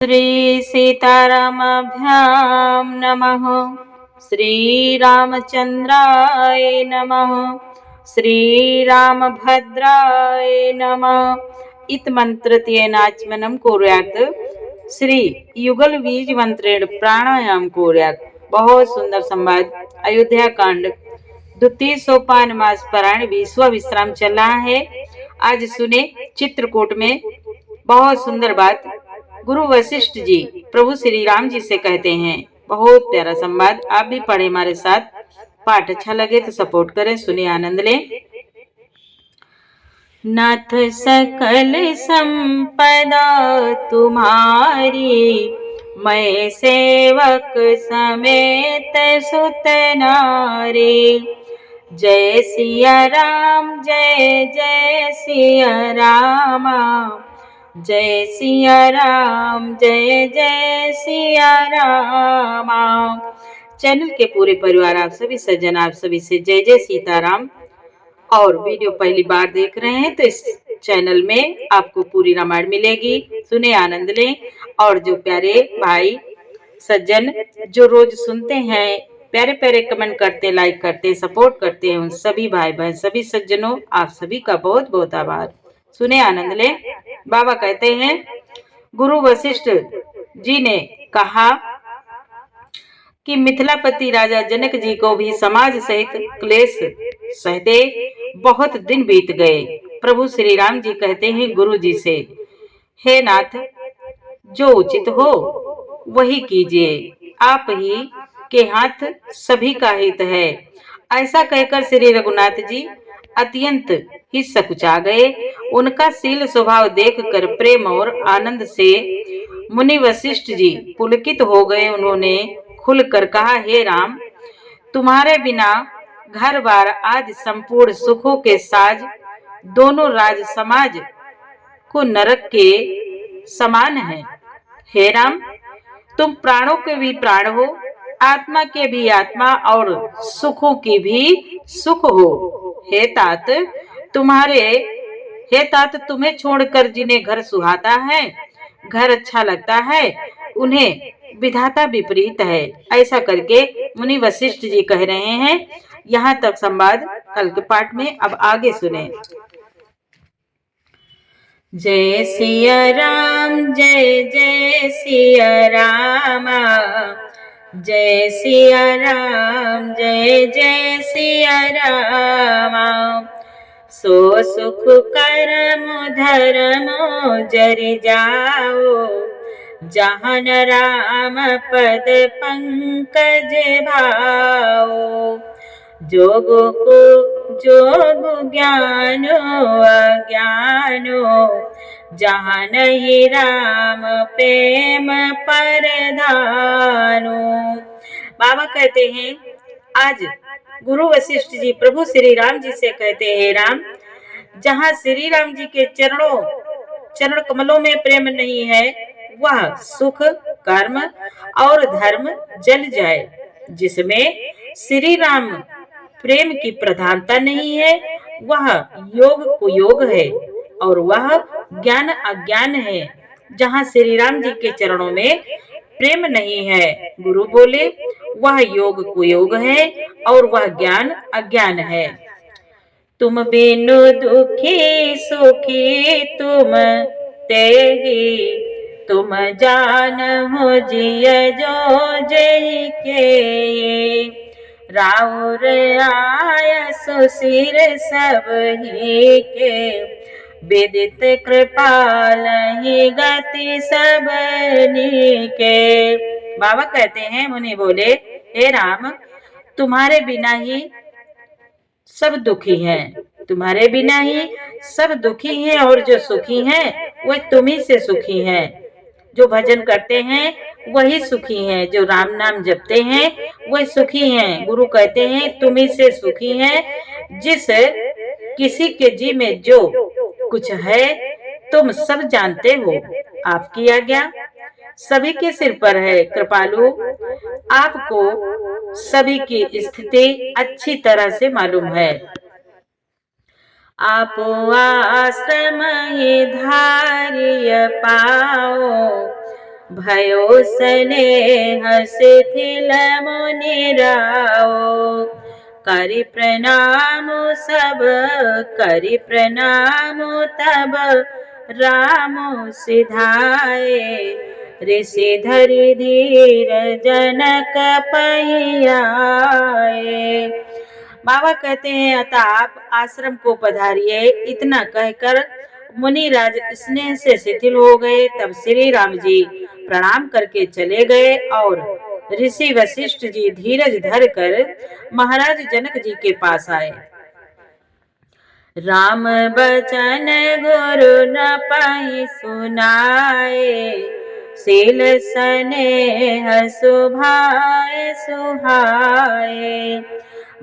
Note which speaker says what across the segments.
Speaker 1: श्री सीतारामाभ्यां नमः। श्रीरामचन्द्राय नमः। श्रीरामभद्राय नमः। इत्मन्त्रत्येनाचमनं कुर्यात्। श्री युगल बीज मंत्रेण प्राणायाम कुर्यात्। बहुत सुंदर संवाद। अयोध्या कांड द्वितीय सोपान मास पारायण 20वां विश्राम चल रहा है। आज सुने चित्रकूट में बहुत सुंदर बात। गुरु वशिष्ठ जी प्रभु श्री राम जी से कहते हैं। बहुत प्यारा संवाद। आप भी पढ़े हमारे साथ। पाठ अच्छा लगे तो सपोर्ट करें, सुनिए, आनंद लें। नाथ सकल संपदा तुम्हारी, मैं सेवक समेत सुत नारी। जय सिया राम जय जय सिया रामा, जय सिया राम जय जय सिया रामा। चैनल के पूरे परिवार, आप सभी सज्जन, आप सभी से जय जय सीताराम। और वीडियो पहली बार देख रहे हैं तो इस चैनल में आपको पूरी रामायण मिलेगी, सुने, आनंद लें। और जो प्यारे भाई सज्जन जो रोज सुनते हैं, प्यारे प्यारे कमेंट करते, लाइक करते, सपोर्ट करते हैं, उन सभी भाई बहन, सभी सज्जनों, आप सभी का बहुत बहुत आभार। सुने, आनंद लें। बाबा कहते हैं, गुरु वशिष्ठ जी ने कहा कि मिथिलापति राजा जनक जी को भी समाज सहित क्लेश सहते बहुत दिन बीत गए। प्रभु श्री राम जी कहते हैं गुरु जी से, हे नाथ, जो उचित हो वही कीजिए, आप ही के हाथ सभी का हित है। ऐसा कहकर श्री रघुनाथ जी अत्यंत ही सकुचा गए। उनका शील स्वभाव देखकर प्रेम और आनंद से मुनि वशिष्ठ जी पुलकित हो गए। उन्होंने खुलकर कहा, हे राम, तुम्हारे बिना घर बार आदि संपूर्ण सुखों के साज दोनों राज समाज को नरक के समान है। हे राम, तुम प्राणों के भी प्राण हो, आत्मा के भी आत्मा और सुखों की भी सुख हो। हे तात, तुम्हें छोड़कर जिन्हें घर सुहाता है, घर अच्छा लगता है, उन्हें विधाता विपरीत है। ऐसा करके मुनि वशिष्ठ जी कह रहे हैं। यहाँ तक संवाद कल के पाठ में। अब आगे सुने। जय सिया राम जय जय सिया रामा, जय सिया राम जय जय सिया रामा। सो सुख करम धर्म जरि जाओ, जहन राम पद पंकज भाओ। जोग ज्ञान अज्ञानो, जहाँ नहीं राम प्रेम परधानो। बाबा कहते हैं, आज गुरु वशिष्ठ जी प्रभु श्री राम जी से कहते हैं, राम, जहाँ श्री राम जी के चरण कमलों में प्रेम नहीं है, वह सुख कर्म और धर्म जल जाए। जिसमें श्री राम प्रेम की प्रधानता नहीं है, वह योग कुयोग है और वह ज्ञान अज्ञान है। जहाँ श्री राम जी के चरणों में प्रेम नहीं है, गुरु बोले, वह योग कुयोग है और वह ज्ञान अज्ञान है। तुम बिनु दुखी सुखी तुम तेहि, तुम जान हो जिय जो जय के। राउर आय सुशिर सब ही के, विदित कृपाल ही गति सबनी के। बाबा कहते हैं, मुनि बोले, हे राम, तुम्हारे बिना ही सब दुखी हैं, तुम्हारे बिना ही सब दुखी हैं और जो सुखी हैं वह तुम्ही से सुखी हैं। जो भजन करते हैं वही सुखी हैं, जो राम नाम जपते हैं वही सुखी हैं। गुरु कहते हैं, तुम्ही से सुखी हैं। जिस किसी के जी में जो कुछ है तुम सब जानते हो। आपकी आज्ञा सभी के सिर पर है। कृपालु, आपको सभी की स्थिति अच्छी तरह से मालूम है। आप आश्रम ही धार्य पाओ, भयो स्नेह शिथिल मुनि राओ। करि प्रणाम सब करि प्रणाम तब राम सिधाए। ऋषि धरि धीर जनक पहियाए। बाबा कहते हैं अतः आप आश्रम को पधारिए। इतना कहकर मुनिराज स्नेह से शिथिल हो गए। तब श्री राम जी प्रणाम करके चले गए और ऋषि वशिष्ठ जी धीरज धर कर महाराज जनक जी के पास आए। राम बचन गुरु न पाई सुनाए। शील स्नेह सुभाए सुहाए।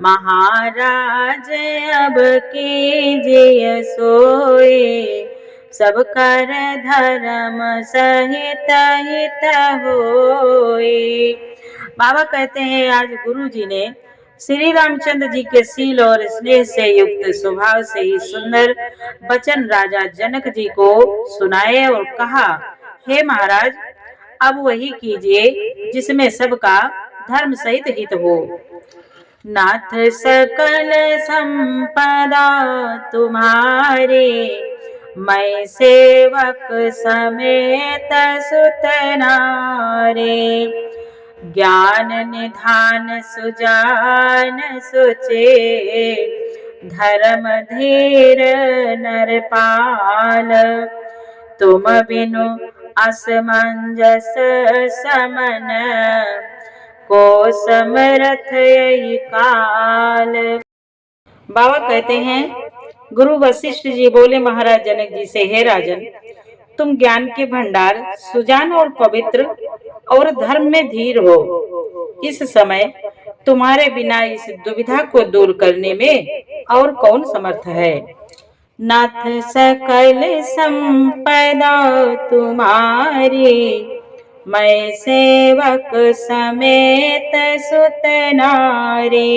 Speaker 1: महाराज अब कीजिए सोए। सब कर धर्म सहित हित होए। बाबा कहते हैं आज गुरु जी ने श्री रामचंद्र जी के शील और स्नेह से युक्त स्वभाव से ही सुंदर वचन राजा जनक जी को सुनाए और कहा, हे महाराज, अब वही कीजिए जिसमें सबका धर्म सहित हित हो। नाथ सकल संपदा तुम्हारे। मैं सेवक समेत सुत नारे। ज्ञान निधान सुजान सुचे। धर्म धीर नरपाल। तुम बिनु असमंजस समन। को समरथ यही काल। बाबा कहते हैं गुरु वशिष्ठ जी बोले महाराज जनक जी से, हे राजन, तुम ज्ञान के भंडार, सुजान और पवित्र और धर्म में धीर हो। इस समय तुम्हारे बिना इस दुविधा को दूर करने में और कौन समर्थ है। नाथ सकल संपदा तुम्हारी। मैं सेवक समेत सुत नारी।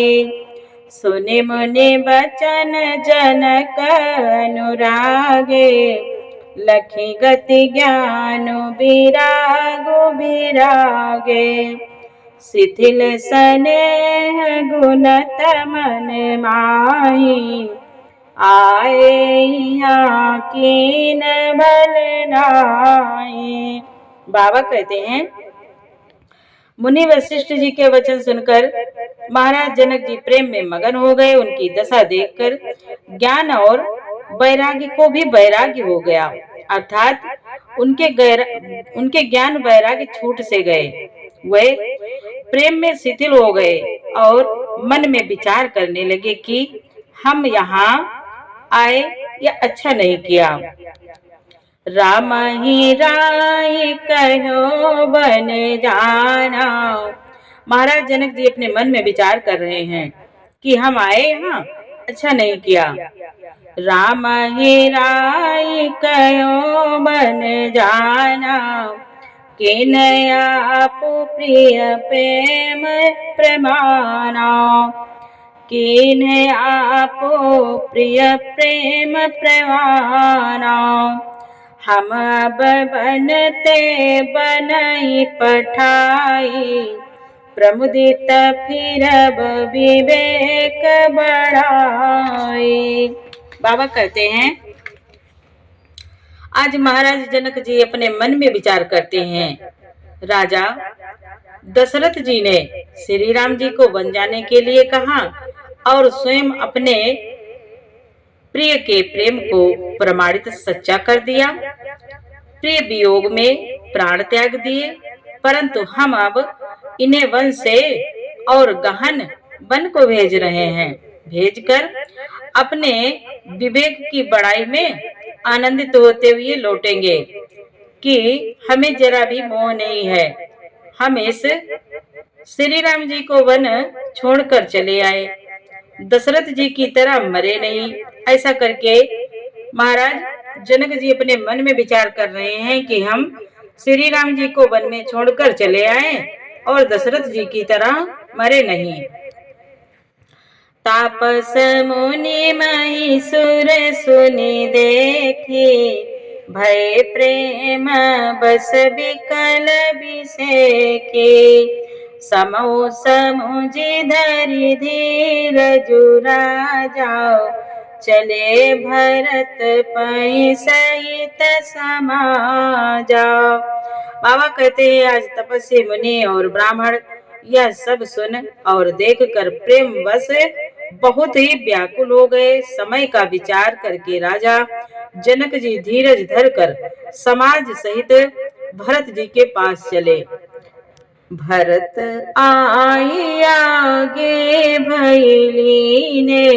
Speaker 1: सुनि मुनि बचन जनक अनुरागे। लखी गति ज्ञान विरागु विरागे। शिथिल स्नेह गुणत मन माही। आए यहाँ कीन बल नाई। बाबा कहते हैं मुनि वशिष्ठ जी के वचन सुनकर महाराज जनक जी प्रेम में मगन हो गए। उनकी दशा देखकर ज्ञान और वैराग्य को भी वैराग्य हो गया, अर्थात उनके ज्ञान वैराग्य छूट से गए। वे प्रेम में शिथिल हो गए और मन में विचार करने लगे कि हम यहाँ आए या अच्छा नहीं किया। राम ही राय कहो बन जाना। महाराज जनक जी अपने मन में विचार कर रहे हैं कि हम आए यहाँ अच्छा नहीं किया। राम ही राय कहो बन जाना। किन आप प्रिय प्रेम प्रमाना। किन आप प्रिय प्रेम प्रमाना। हम अब बनते बनई पठाई। प्रमुदित फिर अब विवेक बढ़ाई। बाबा कहते हैं आज महाराज जनक जी अपने मन में विचार करते हैं। राजा दशरथ जी ने श्री राम जी को वन जाने के लिए कहा और स्वयं अपने प्रिय के प्रेम को प्रमाणित सच्चा कर दिया। प्रिय वियोग में प्राण त्याग दिए, परंतु हम अब इन्हें वन से और गहन वन को भेज रहे हैं। भेजकर अपने विवेक की बड़ाई में आनंदित होते हुए लौटेंगे कि हमें जरा भी मोह नहीं है। हम इस श्री राम जी को वन छोड़कर चले आए, दशरथ जी की तरह मरे नहीं। ऐसा करके महाराज जनक जी अपने मन में विचार कर रहे हैं कि हम श्री राम जी को वन में छोड़कर चले आए और दशरथ जी की तरह मरे नहीं। तापस मुनि महिषुर सुनि देखे। भय प्रेम बस विकल बिसेके, समो समुझि धरि धीर जुरा जाओ, चले भरत पै सहित समा जाओ। बाबा कहते हैं आज तपस्वी मुनि और ब्राह्मण यह सब सुन और देख कर प्रेम बस बहुत ही व्याकुल हो गए। समय का विचार करके राजा जनक जी धीरज धरकर समाज सहित भरत जी के पास चले। भरत आई आगे भैलीने,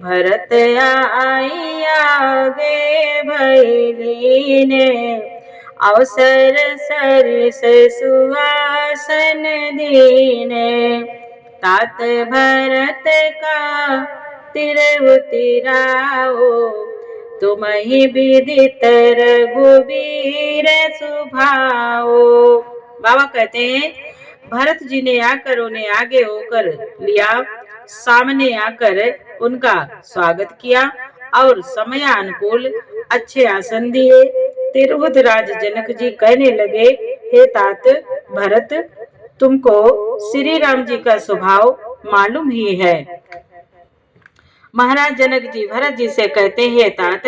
Speaker 1: भरत आई आगे भैलीने, अवसर सरस सुहासन दीने, तात भरत का तिरहुतिराओ, तुम ही विदित रघुबीर सुभाओ। बाबा कहते हैं भरत जी ने आकर उन्हें आगे होकर लिया, सामने आकर उनका स्वागत किया और समयानुकूल अच्छे आसन दिए। तिरहुत राज जनक जी कहने लगे, हे तात भरत, तुमको श्री राम जी का स्वभाव मालूम ही है। महाराज जनक जी भरत जी से कहते हैं, तात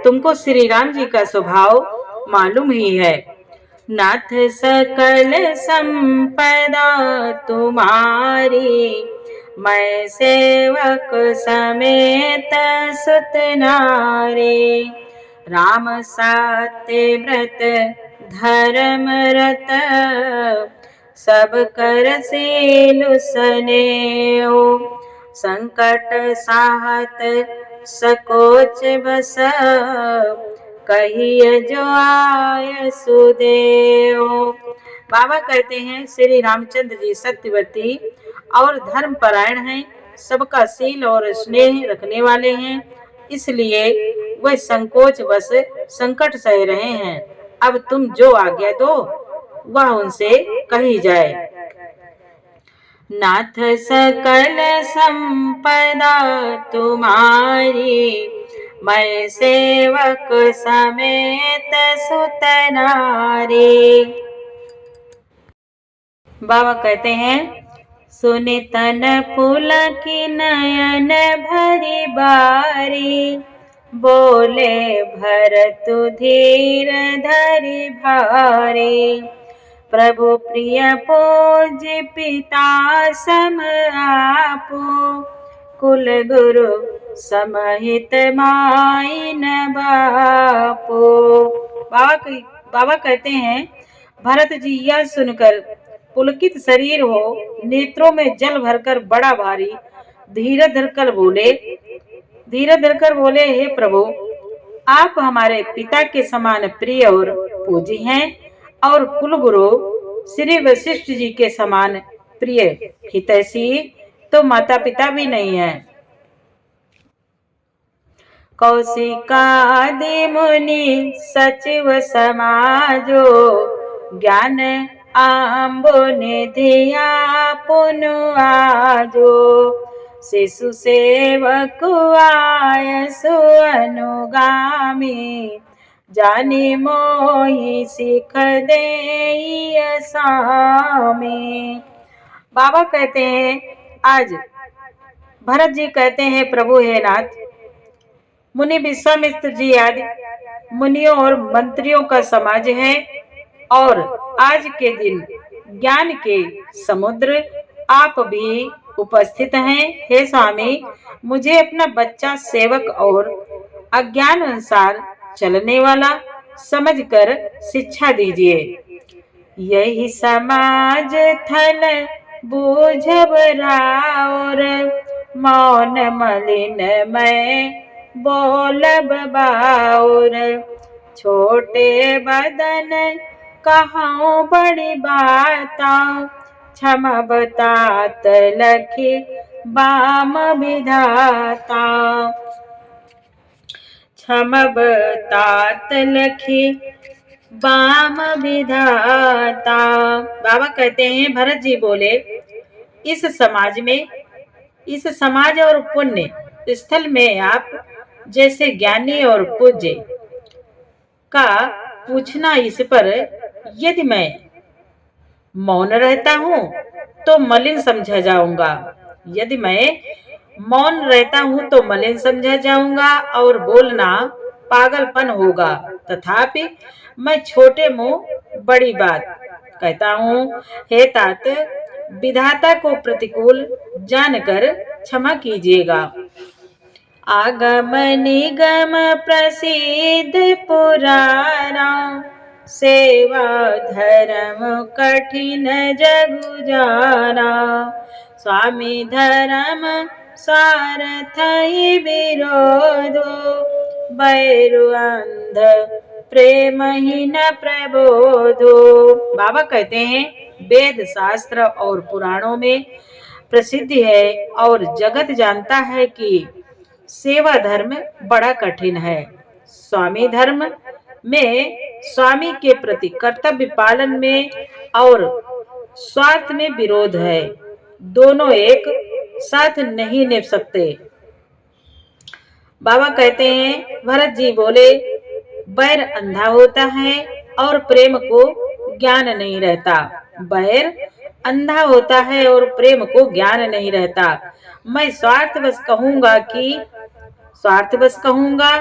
Speaker 1: तुमको श्री राम जी का स्वभाव मालूम ही है। नाथ सकल संपदा तुम्हारी, मैं सेवक समेत सुत नारी, राम सात्य व्रत धर्म रत, सब कर सीलु स्नेहो, संकट साहत सकोच बस, कहिए जो आय सुदेव। बाबा कहते हैं श्री रामचंद्र जी सत्यव्रती और धर्मपरायण हैं, सबका शील और स्नेह रखने वाले हैं, इसलिए वह संकोच बस संकट सह रहे हैं। अब तुम जो आज्ञा दो वह उनसे कही जाए। नाथ सकल संपदा तुम्हारी, मैं सेवक समेत सुत नारी। बाबा कहते हैं सुनि तन पुलकी नयन भरी बारी, बोले भरत धीर धरि भारी, प्रभु प्रिय पूज्य पिता सम आपो, कुल गुरु समहित माई न बापो। बाबा कहते हैं भरत जी यह सुनकर पुलकित शरीर हो, नेत्रों में जल भरकर बड़ा भारी धीरज धरकर बोले, हे प्रभु, आप हमारे पिता के समान प्रिय और पूजी हैं और कुलगुरु श्री वशिष्ठ जी के समान प्रिय हितैषी तो माता पिता भी नहीं है। कौशिकादि मुनि सचिव समाजो, ज्ञान आम्बो निधिया पुनु आजो, शिशु सेवक आय सो अनुगामी, जानी मोहि सिख दे स्वामी। बाबा कहते हैं आज भरत जी कहते हैं, प्रभु हे नाथ, मुनि विश्वामित्र जी आदि मुनियों और मंत्रियों का समाज है और आज के दिन ज्ञान के समुद्र आप भी उपस्थित हैं। हे स्वामी, मुझे अपना बच्चा सेवक और अज्ञान अनुसार चलने वाला समझकर शिक्षा दीजिए। यही समाज थल बूझब राउर, मौन मलिन मैं बोलब बाउर, छोटे बदन कहाँ बड़ी बाता, क्षम बतात लखी बाम विधाता, क्षम बतात लखी बाम विधाता। बाबा कहते हैं भरत जी बोले, इस समाज और पुण्य स्थल में आप जैसे ज्ञानी और पूज्य का पूछना इस पर, यदि मैं मौन रहता हूँ तो मलिन समझा जाऊंगा, यदि मैं मौन रहता हूँ तो मलिन समझा जाऊंगा और बोलना पागलपन होगा। तथापि मैं छोटे मुंह बड़ी बात कहता हूँ। हे तात, विधाता को प्रतिकूल जानकर क्षमा कीजिएगा। आगम निगम प्रसिद्ध पुराना, सेवा धर्म कठिन जगु जाना। स्वामी धर्म स्वार्थ ही विरोधो, बैरु अंध प्रेम ही न प्रबोधो। बाबा कहते हैं, वेद शास्त्र और पुराणों में प्रसिद्धि है और जगत जानता है कि सेवा धर्म बड़ा कठिन है। स्वामी धर्म में स्वामी के प्रति कर्तव्य पालन में और स्वार्थ में विरोध है। दोनों एक साथ नहीं निभ सकते। बाबा कहते हैं, भरत जी बोले, बैर अंधा होता है और प्रेम को ज्ञान नहीं रहता। बैर अंधा होता है और प्रेम को ज्ञान नहीं रहता। मैं स्वार्थवश कहूंगा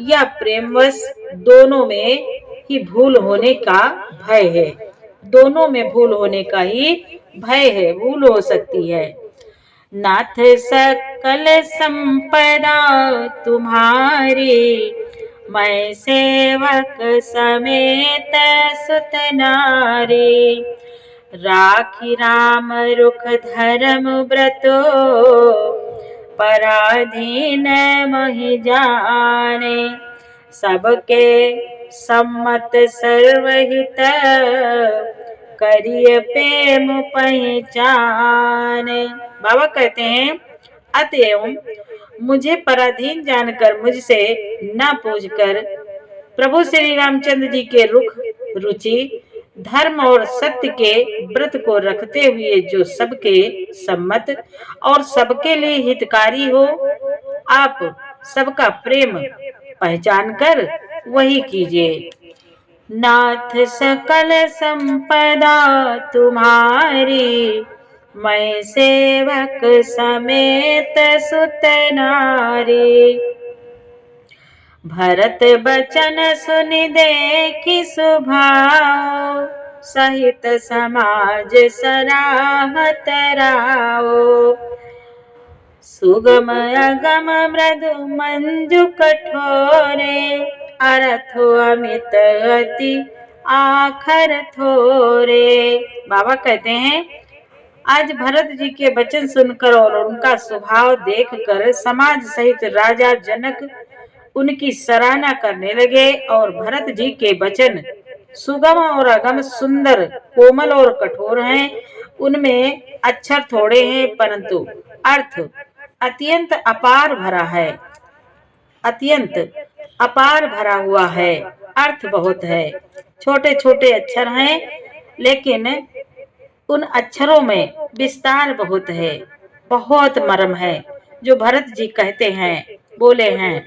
Speaker 1: या प्रेमवश, दोनों में ही भूल होने का भय है। दोनों में भूल होने का ही भय है, भूल हो सकती है। नाथ सकल संपदा तुम्हारी, मैं सेवक समेत सुत नारी। राखी राम रुख धर्म व्रतो, पराधीन महि जाने। सबके सम्मत सर्वहित, करिय प्रेम पहचाने। बाबा कहते हैं, अतएव मुझे पराधीन जानकर मुझसे न पूछकर प्रभु श्री रामचंद्र जी के रुख रुचि धर्म और सत्य के व्रत को रखते हुए जो सबके सम्मत और सबके लिए हितकारी हो, आप सबका प्रेम पहचान कर वही कीजिए। नाथ सकल संपदा तुम्हारी, मैं सेवक समेत सुत नारी। भरत बचन सुनि देखि सुभाओ, सहित समाज सराहत राओ। सुगम अगम मृदु मंजु कठोरे, अरथो अमित अति आखर थोरे। बाबा कहते हैं, आज भरत जी के वचन सुनकर और उनका स्वभाव देखकर समाज सहित राजा जनक उनकी सराहना करने लगे। और भरत जी के वचन सुगम और अगम, सुंदर, कोमल और कठोर हैं। उनमें अक्षर थोड़े हैं परंतु अर्थ अत्यंत अपार भरा है, अत्यंत अपार भरा हुआ है। अर्थ बहुत है। छोटे छोटे अक्षर हैं लेकिन उन अक्षरों में विस्तार बहुत है, बहुत मर्म है। जो भरत जी कहते हैं, बोले हैं,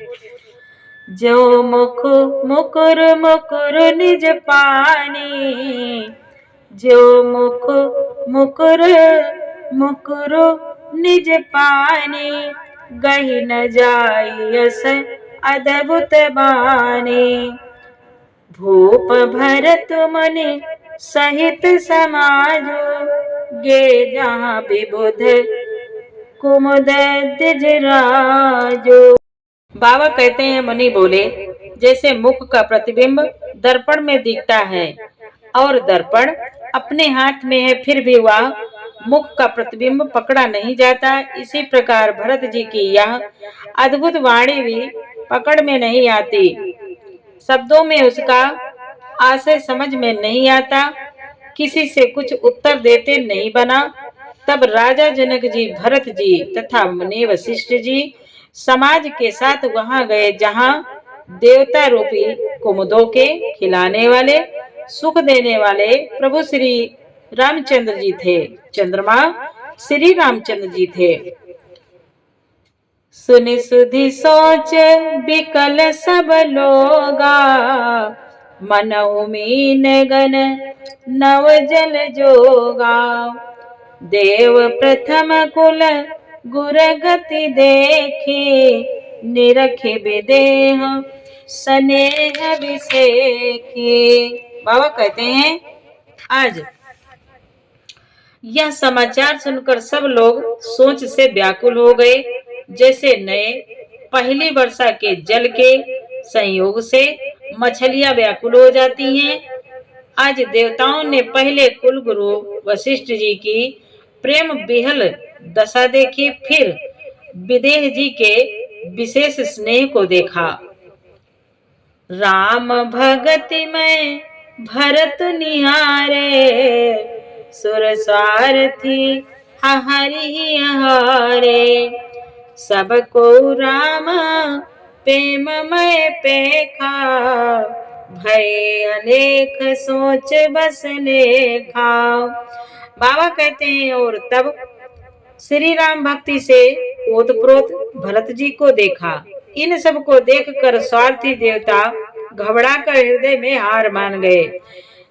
Speaker 1: जो मुख मुकुर मुकुर निज पानी, जो मुख मुकुर मुकुर निज पानी। गही न जायस अद्भुत बानी, भूप भरत मुनि सहित समाजो। गे जहाँ विबुध कुमुद दिजराजो। बाबा कहते हैं, मुनि बोले, जैसे मुख का प्रतिबिंब दर्पण में दिखता है और दर्पण अपने हाथ में है फिर भी वह मुख का प्रतिबिंब पकड़ा नहीं जाता, इसी प्रकार भरत जी की यह अद्भुत वाणी भी पकड़ में नहीं आती। शब्दों में उसका आशय समझ में नहीं आता, किसी से कुछ उत्तर देते नहीं बना। तब राजा जनक जी, भरत जी तथा मुनि वशिष्ठ जी समाज के साथ वहां गए जहां देवता रूपी कुमुदों के खिलाने वाले, सुख देने वाले प्रभु श्री रामचंद्र जी थे। चंद्रमा श्री रामचंद्र जी थे। सुनि सुधि सोच विकल सब लोगा, मनहु मीन गन नव जल जोगा। देव प्रथम कुल गुर गति देखे, निरखे विदेह स्नेह विसेखे। बाबा कहते हैं आज यह समाचार सुनकर सब लोग सोच से व्याकुल हो गए, जैसे नए पहली वर्षा के जल के संयोग से मछलियां व्याकुल हो जाती हैं। आज देवताओं ने पहले कुल गुरु वशिष्ठ जी की प्रेम विहल दशा देखी, फिर विदेह जी के विशेष स्नेह को देखा। राम भगति में भरत निहारे, सुर स्वार्थी हरि हारे। सबको राम प्रेम में पेखा, भय अनेक सोच बस लेखा। बाबा कहते हैं और तब श्री राम भक्ति से ओतप्रोत भरत जी को देखा। इन सब को देखकर स्वार्थी देवता घबरा कर हृदय में हार मान गए।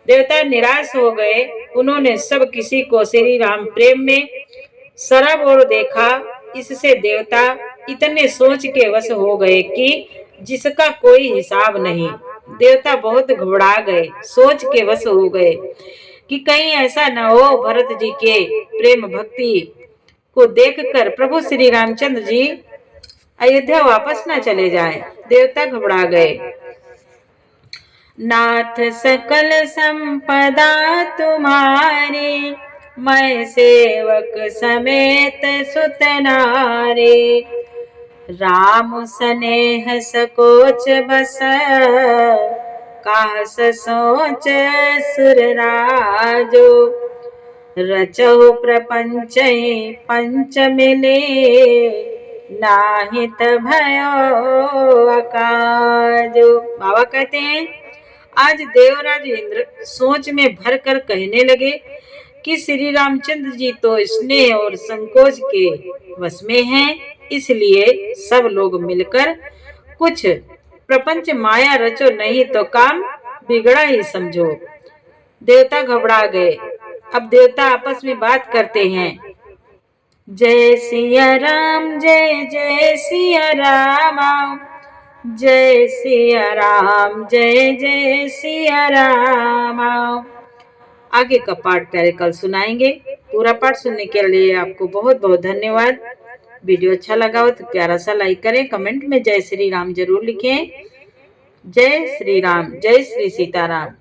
Speaker 1: देवता निराश हो गए। उन्होंने सब किसी को श्री राम प्रेम में सराबोर देखा। इससे देवता इतने सोच के वश हो गए कि जिसका कोई हिसाब नहीं। देवता बहुत घबरा गए, सोच के वश हो गए कि कहीं ऐसा न हो भरत जी के प्रेम भक्ति को देखकर प्रभु श्री रामचंद्र जी अयोध्या वापस न चले जाएं। देवता घबरा गए। नाथ सकल संपदा तुम्हारी, मैं सेवक समेत सुत नारी। राम स्नेह सकोच बस, काहस सोच सुर राजो। रचहु प्रपंच पंच मिले, नाहित भयो अकाजो। बाबा कहते हैं आज देवराज इंद्र सोच में भर कर कहने लगे कि श्री रामचंद्र जी तो स्नेह और संकोच के वश में हैं, इसलिए सब लोग मिलकर कुछ प्रपंच माया रचो, नहीं तो काम बिगड़ा ही समझो। देवता घबरा गए। अब देवता आपस में बात करते हैं। जय सिया राम, जय जय सिया राम, जय सिया राम, जय जय सिया राम। आगे का पाठ प्यारे कल सुनाएंगे। पूरा पाठ सुनने के लिए आपको बहुत बहुत धन्यवाद। वीडियो अच्छा लगा हो तो प्यारा सा लाइक करें, कमेंट में जय श्री राम जरूर लिखें। जय श्री राम, जय श्री सीताराम।